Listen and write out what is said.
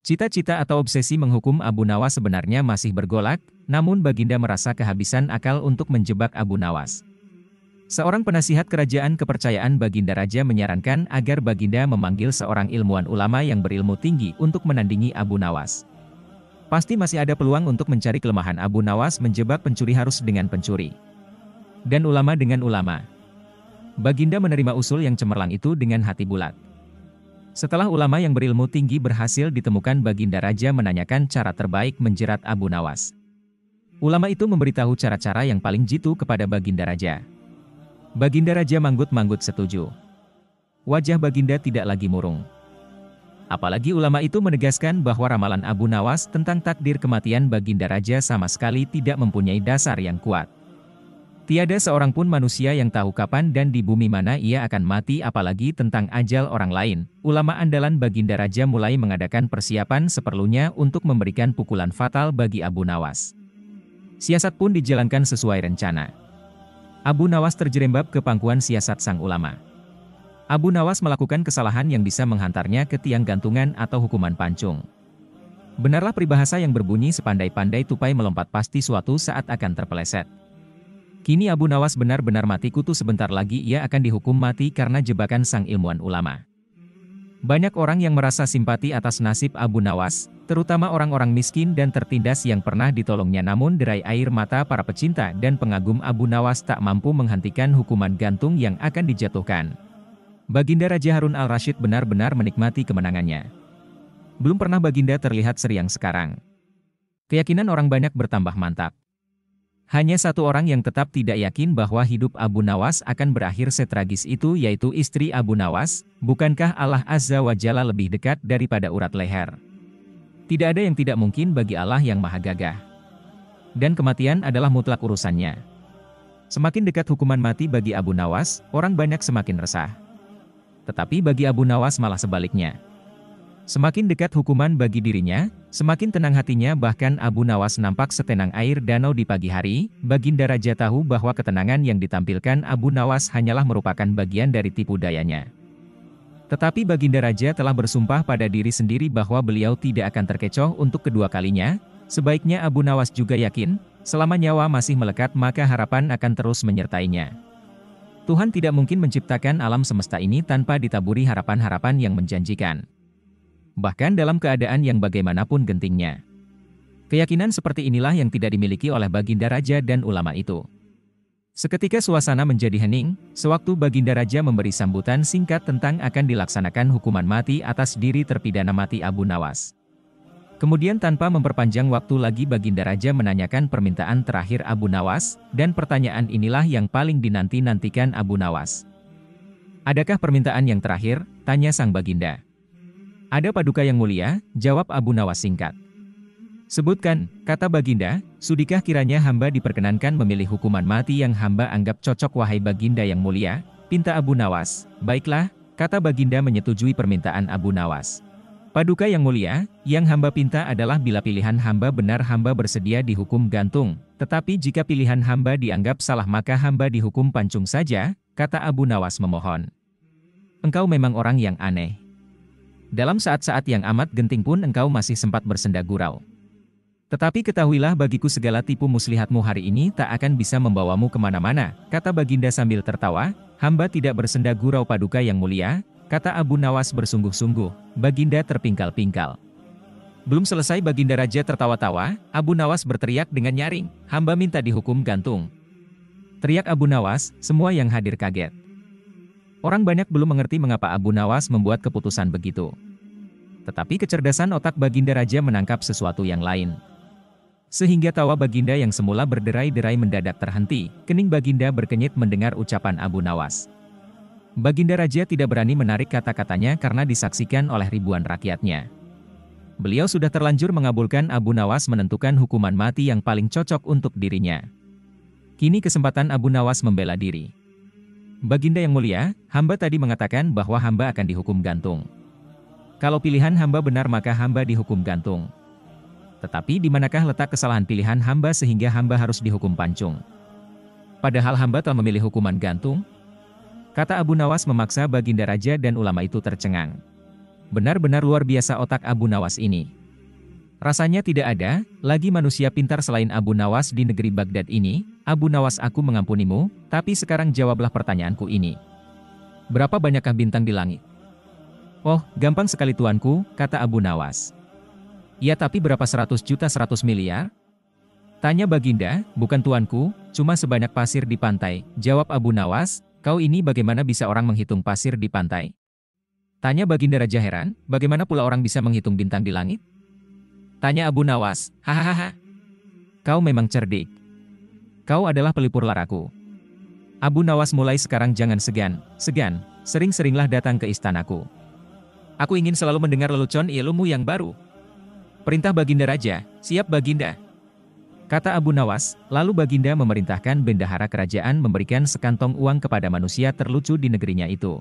Cita-cita atau obsesi menghukum Abu Nawas sebenarnya masih bergolak, namun Baginda merasa kehabisan akal untuk menjebak Abu Nawas. Seorang penasihat kerajaan kepercayaan Baginda Raja menyarankan agar Baginda memanggil seorang ilmuwan ulama yang berilmu tinggi untuk menandingi Abu Nawas. Pasti masih ada peluang untuk mencari kelemahan Abu Nawas menjebak pencuri harus dengan pencuri. Dan ulama dengan ulama. Baginda menerima usul yang cemerlang itu dengan hati bulat. Setelah ulama yang berilmu tinggi berhasil ditemukan, Baginda Raja menanyakan cara terbaik menjerat Abu Nawas. Ulama itu memberitahu cara-cara yang paling jitu kepada Baginda Raja. Baginda Raja manggut-manggut setuju. Wajah Baginda tidak lagi murung. Apalagi ulama itu menegaskan bahwa ramalan Abu Nawas tentang takdir kematian Baginda Raja sama sekali tidak mempunyai dasar yang kuat. Tiada seorang pun manusia yang tahu kapan dan di bumi mana ia akan mati, apalagi tentang ajal orang lain. Ulama andalan Baginda Raja mulai mengadakan persiapan seperlunya untuk memberikan pukulan fatal bagi Abu Nawas. Siasat pun dijalankan sesuai rencana. Abu Nawas terjerembab ke pangkuan siasat sang ulama. Abu Nawas melakukan kesalahan yang bisa menghantarnya ke tiang gantungan atau hukuman pancung. Benarlah peribahasa yang berbunyi sepandai-pandai tupai melompat pasti suatu saat akan terpeleset. Kini Abu Nawas benar-benar mati kutu, sebentar lagi ia akan dihukum mati karena jebakan sang ilmuwan ulama. Banyak orang yang merasa simpati atas nasib Abu Nawas, terutama orang-orang miskin dan tertindas yang pernah ditolongnya, namun derai air mata para pecinta dan pengagum Abu Nawas tak mampu menghentikan hukuman gantung yang akan dijatuhkan. Baginda Raja Harun al-Rasyid benar-benar menikmati kemenangannya. Belum pernah Baginda terlihat seriang sekarang. Keyakinan orang banyak bertambah mantap. Hanya satu orang yang tetap tidak yakin bahwa hidup Abu Nawas akan berakhir setragis itu, yaitu istri Abu Nawas. Bukankah Allah Azza wa Jalla lebih dekat daripada urat leher? Tidak ada yang tidak mungkin bagi Allah yang maha gagah. Dan kematian adalah mutlak urusannya. Semakin dekat hukuman mati bagi Abu Nawas, orang banyak semakin resah. Tetapi bagi Abu Nawas malah sebaliknya. Semakin dekat hukuman bagi dirinya, semakin tenang hatinya. Bahkan Abu Nawas nampak setenang air danau di pagi hari. Baginda Raja tahu bahwa ketenangan yang ditampilkan Abu Nawas hanyalah merupakan bagian dari tipu dayanya. Tetapi Baginda Raja telah bersumpah pada diri sendiri bahwa beliau tidak akan terkecoh untuk kedua kalinya. Sebaiknya Abu Nawas juga yakin, selama nyawa masih melekat maka harapan akan terus menyertainya. Tuhan tidak mungkin menciptakan alam semesta ini tanpa ditaburi harapan-harapan yang menjanjikan. Bahkan dalam keadaan yang bagaimanapun gentingnya. Keyakinan seperti inilah yang tidak dimiliki oleh Baginda Raja dan ulama itu. Seketika suasana menjadi hening, sewaktu Baginda Raja memberi sambutan singkat tentang akan dilaksanakan hukuman mati atas diri terpidana mati Abu Nawas. Kemudian tanpa memperpanjang waktu lagi Baginda Raja menanyakan permintaan terakhir Abu Nawas, dan pertanyaan inilah yang paling dinanti-nantikan Abu Nawas. "Adakah permintaan yang terakhir?" tanya sang Baginda. "Ada Paduka yang mulia," jawab Abu Nawas singkat. "Sebutkan," kata Baginda, "sudikah kiranya hamba diperkenankan memilih hukuman mati yang hamba anggap cocok?" "Wahai Baginda yang mulia," pinta Abu Nawas. "Baiklah," kata Baginda menyetujui permintaan Abu Nawas. "Paduka yang mulia, yang hamba pinta adalah bila pilihan hamba benar hamba bersedia dihukum gantung, tetapi jika pilihan hamba dianggap salah maka hamba dihukum pancung saja," kata Abu Nawas memohon. "Engkau memang orang yang aneh. Dalam saat-saat yang amat genting pun engkau masih sempat bersenda gurau. Tetapi ketahuilah bagiku segala tipu muslihatmu hari ini tak akan bisa membawamu kemana-mana," kata Baginda sambil tertawa. "Hamba tidak bersenda gurau Paduka yang mulia," kata Abu Nawas bersungguh-sungguh. Baginda terpingkal-pingkal. Belum selesai Baginda Raja tertawa-tawa, Abu Nawas berteriak dengan nyaring, "Hamba minta dihukum gantung." Teriak Abu Nawas, semua yang hadir kaget. Orang banyak belum mengerti mengapa Abu Nawas membuat keputusan begitu. Tetapi kecerdasan otak Baginda Raja menangkap sesuatu yang lain. Sehingga tawa Baginda yang semula berderai-derai mendadak terhenti, kening Baginda berkenyit mendengar ucapan Abu Nawas. Baginda Raja tidak berani menarik kata-katanya karena disaksikan oleh ribuan rakyatnya. Beliau sudah terlanjur mengabulkan Abu Nawas menentukan hukuman mati yang paling cocok untuk dirinya. Kini kesempatan Abu Nawas membela diri. "Baginda yang mulia, hamba tadi mengatakan bahwa hamba akan dihukum gantung. Kalau pilihan hamba benar maka hamba dihukum gantung. Tetapi di manakah letak kesalahan pilihan hamba sehingga hamba harus dihukum pancung? Padahal hamba telah memilih hukuman gantung," kata Abu Nawas memaksa Baginda Raja dan ulama itu tercengang. Benar-benar luar biasa otak Abu Nawas ini. Rasanya tidak ada lagi manusia pintar selain Abu Nawas di negeri Baghdad ini. Abu Nawas, aku mengampunimu, tapi sekarang jawablah pertanyaanku ini. Berapa banyakkah bintang di langit? Oh, gampang sekali tuanku, kata Abu Nawas. Ya, tapi berapa 100 juta 100 miliar? Tanya Baginda. Bukan tuanku, cuma sebanyak pasir di pantai, jawab Abu Nawas. Kau ini bagaimana bisa orang menghitung pasir di pantai? Tanya Baginda Raja heran, bagaimana pula orang bisa menghitung bintang di langit? Tanya Abu Nawas, hahaha. Kau memang cerdik. Kau adalah pelipur laraku. Abu Nawas, mulai sekarang jangan segan, sering-seringlah datang ke istanaku. Aku ingin selalu mendengar lelucon ilmu yang baru. Perintah Baginda Raja, siap Baginda. Kata Abu Nawas, lalu Baginda memerintahkan bendahara kerajaan memberikan sekantong uang kepada manusia terlucu di negerinya itu.